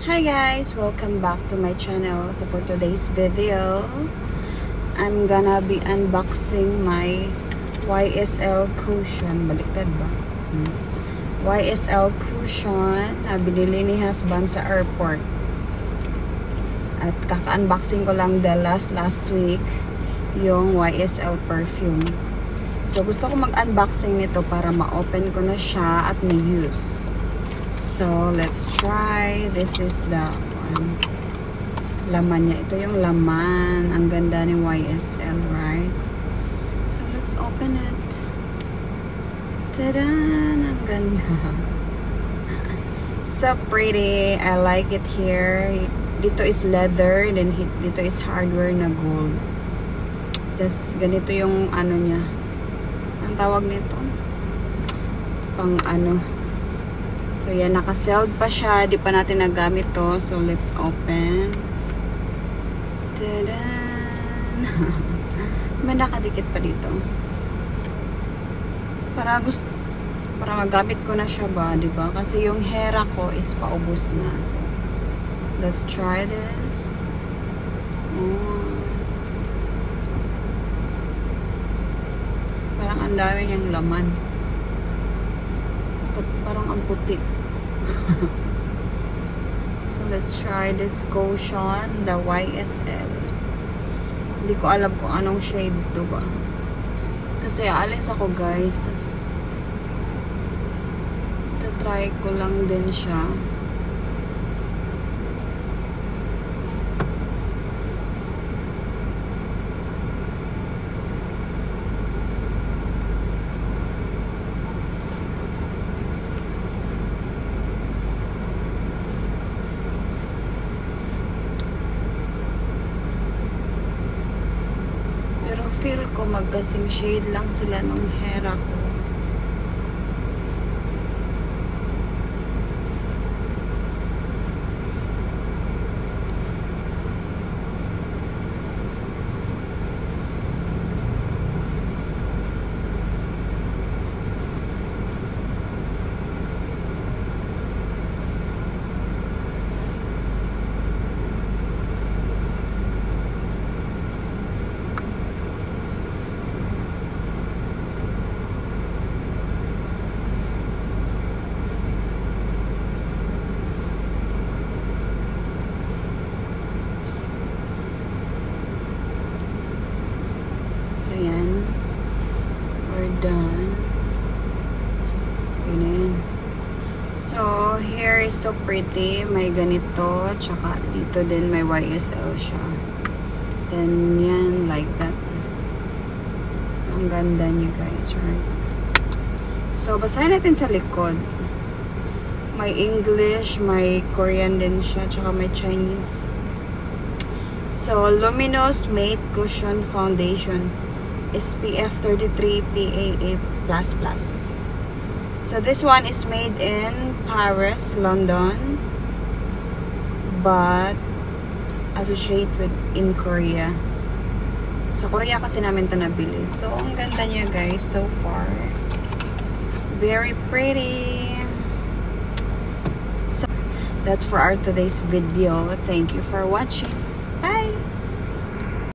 Hi guys, welcome back to my channel. So for today's video, I'm gonna be unboxing my YSL cushion. Baliktad ba? YSL cushion na binili ni husband sa airport. At kaka-unboxing ko lang the last week yung YSL perfume. So gusto ko mag-unboxing nito para ma-open ko na siya at may use. So, let's try. This is the laman niya. Ito yung laman. Ang ganda ni YSL, right? So, let's open it. Tadaan! Ang ganda. So pretty. I like it here. Dito is leather. Then, dito is hardware na gold. Tapos, ganito yung ano niya. Ang tawag nito? Pang ano. So, yan. Naka-sealed pa siya. Di pa natin nagamit to. So, let's open. Tadaan! May nakadikit pa dito. Para magamit ko na siya ba, di ba? Kasi yung hera ko is paubos na. So, let's try this. Oh. Parang ang dami niyang laman. Parang ang puti. So, let's try this cushion, the YSL. Hindi ko alam kung anong shade to ba. Kasi alis ako guys. Tapos, try ko lang din siya. Feel ko magkasing shade lang sila ng hera ko. Ayan. We're done. Ganyan. So, here is so pretty. May ganito. Tsaka dito din may YSL siya. Then, yan. Like that. Ang ganda niya guys, right? So, basahin natin sa likod. May English, may Korean din siya. Tsaka may Chinese. So, Luminous Matte Cushion Foundation. SPF 33 PAA++. So this one is made in Paris, London, but associate with in Korea. Sa Korea kasi namin to nabili. So ang ganda niya guys so far. Very pretty. So that's for our today's video. Thank you for watching.